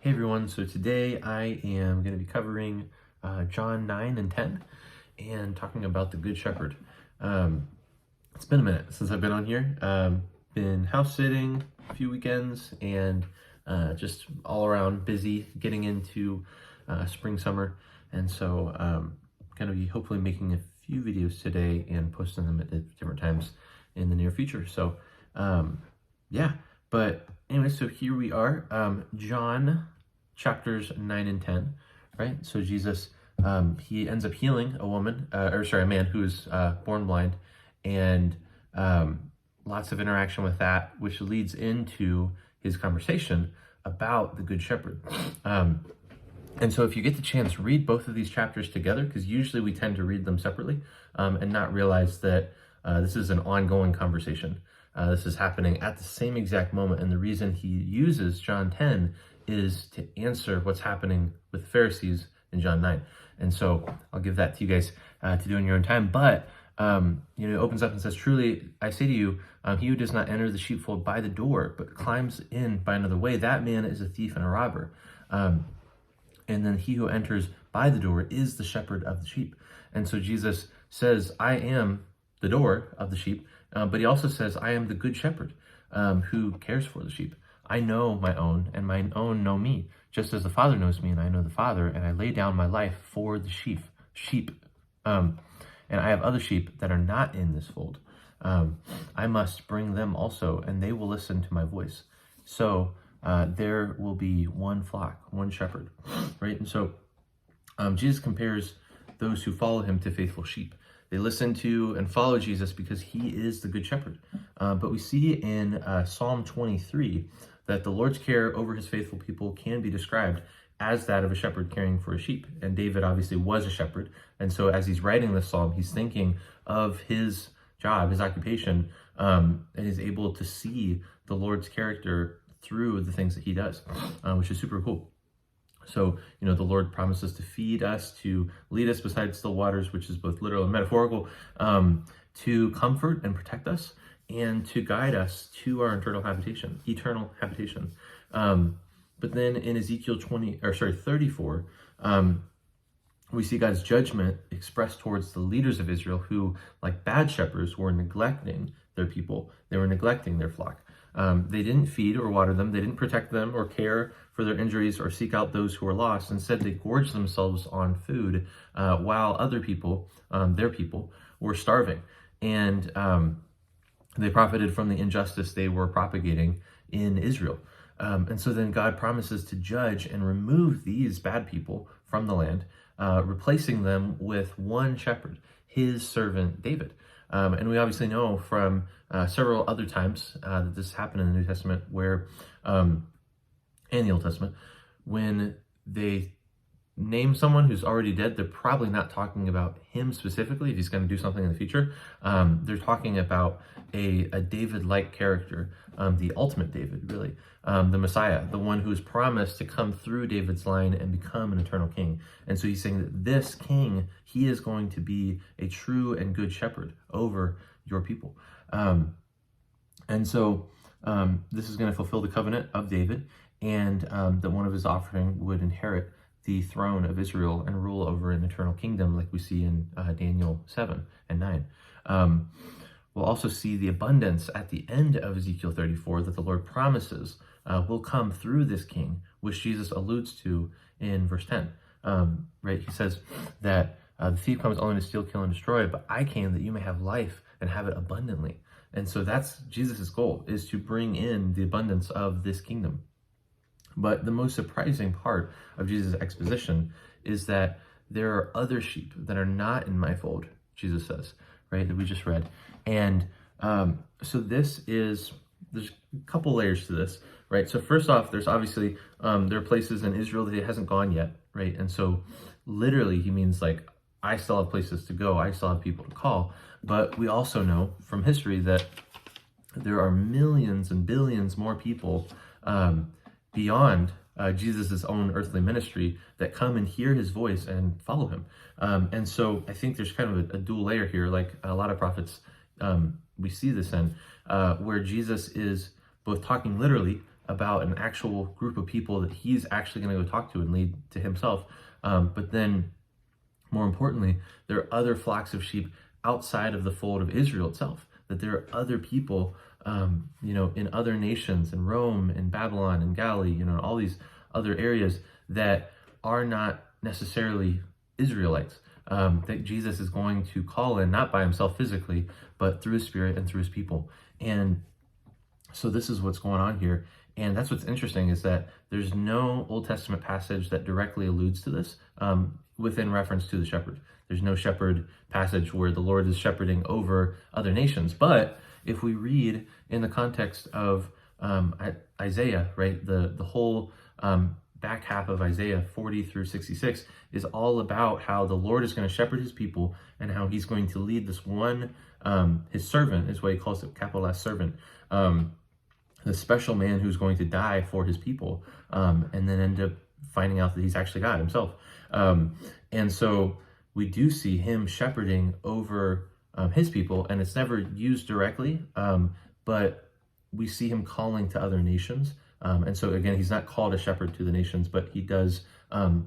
Hey everyone, so today I am going to be covering John 9 and 10 and talking about the Good Shepherd. It's been a minute since I've been on here. Been house sitting a few weekends and just all around busy getting into spring, summer. And so going to be hopefully making a few videos today and posting them at different times in the near future. So yeah, but anyway, so here we are, John chapters 9 and 10, right? So Jesus, he ends up healing a man who is born blind, and lots of interaction with that, which leads into his conversation about the Good Shepherd. And so if you get the chance, read both of these chapters together, because usually we tend to read them separately and not realize that this is an ongoing conversation. This is happening at the same exact moment, and the reason he uses John 10 is to answer what's happening with the Pharisees in John 9. And so I'll give that to you guys to do in your own time. But it opens up and says, "Truly, I say to you, he who does not enter the sheepfold by the door, but climbs in by another way, that man is a thief and a robber. And then he who enters by the door is the shepherd of the sheep." And so Jesus says, "I am the door of the sheep," but he also says, "I am the good shepherd who cares for the sheep. I know my own, and my own know me, just as the Father knows me, and I know the Father, and I lay down my life for the sheep. And I have other sheep that are not in this fold. I must bring them also, and they will listen to my voice. So there will be one flock, one shepherd," right? And so Jesus compares those who follow him to faithful sheep. They listen to and follow Jesus because he is the good shepherd. But we see in Psalm 23 that the Lord's care over his faithful people can be described as that of a shepherd caring for a sheep. And David obviously was a shepherd. And so as he's writing this psalm, he's thinking of his job, his occupation, and is able to see the Lord's character through the things that he does, which is super cool. So, the Lord promises to feed us, to lead us beside still waters, which is both literal and metaphorical, to comfort and protect us, and to guide us to our eternal habitation. But then in Ezekiel 34, we see God's judgment expressed towards the leaders of Israel who, like bad shepherds, were neglecting their people. They were neglecting their flock. They didn't feed or water them. They didn't protect them or care for their injuries or seek out those who were lost. Instead, they gorged themselves on food while other people, their people, were starving. And they profited from the injustice they were propagating in Israel. And so then God promises to judge and remove these bad people from the land, replacing them with one shepherd, his servant David. And we obviously know from several other times that this happened in the New Testament and the Old Testament, when they name someone who's already dead, they're probably not talking about him specifically if he's going to do something in the future. They're talking about a David-like character, the ultimate David, really, the Messiah, the one who is promised to come through David's line and become an eternal king. And so he's saying that this king, he is going to be a true and good shepherd over your people. And so this is going to fulfill the covenant of David, and that one of his offspring would inherit the throne of Israel and rule over an eternal kingdom, like we see in Daniel 7 and 9. We'll also see the abundance at the end of Ezekiel 34 that the Lord promises will come through this king, which Jesus alludes to in verse 10. Right? He says that the thief comes only to steal, kill, and destroy, but I came that you may have life and have it abundantly. And so that's Jesus' goal, is to bring in the abundance of this kingdom. But the most surprising part of Jesus' exposition is that there are other sheep that are not in my fold, Jesus says, right, that we just read. And so there's a couple layers to this, right? So first off, there's obviously, there are places in Israel that he hasn't gone yet, right? And so literally he means like, I still have places to go. I still have people to call. But we also know from history that there are millions and billions more people beyond Jesus' own earthly ministry that come and hear his voice and follow him. And so I think there's kind of a dual layer here, like a lot of prophets we see this in, where Jesus is both talking literally about an actual group of people that he's actually going to go talk to and lead to himself. But then, more importantly, there are other flocks of sheep outside of the fold of Israel itself, that there are other people, in other nations, in Rome, in Babylon, in Galilee, in all these other areas that are not necessarily Israelites, that Jesus is going to call in, not by himself physically, but through his Spirit and through his people. And so this is what's going on here. And that's what's interesting, is that there's no Old Testament passage that directly alludes to this within reference to the shepherd. There's no shepherd passage where the Lord is shepherding over other nations. But if we read in the context of Isaiah, right, the whole back half of Isaiah 40 through 66 is all about how the Lord is going to shepherd his people, and how he's going to lead this one, his servant is what he calls it, capital S, servant, the special man who's going to die for his people, and then end up finding out that he's actually God himself. And so we do see him shepherding over his people, and it's never used directly, but we see him calling to other nations. And so again, he's not called a shepherd to the nations, but he does,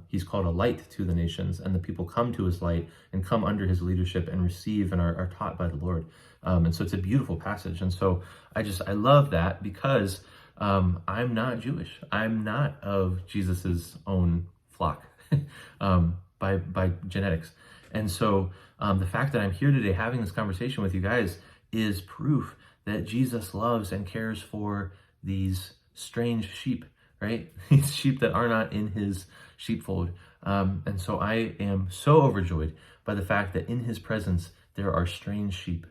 he's called a light to the nations, and the people come to his light and come under his leadership and receive and are taught by the Lord. And so it's a beautiful passage. And so I love that, because I'm not Jewish. I'm not of Jesus's own flock by genetics. And so the fact that I'm here today having this conversation with you guys is proof that Jesus loves and cares for these strange sheep, right? These sheep that are not in his sheepfold. And so I am so overjoyed by the fact that in his presence there are strange sheep.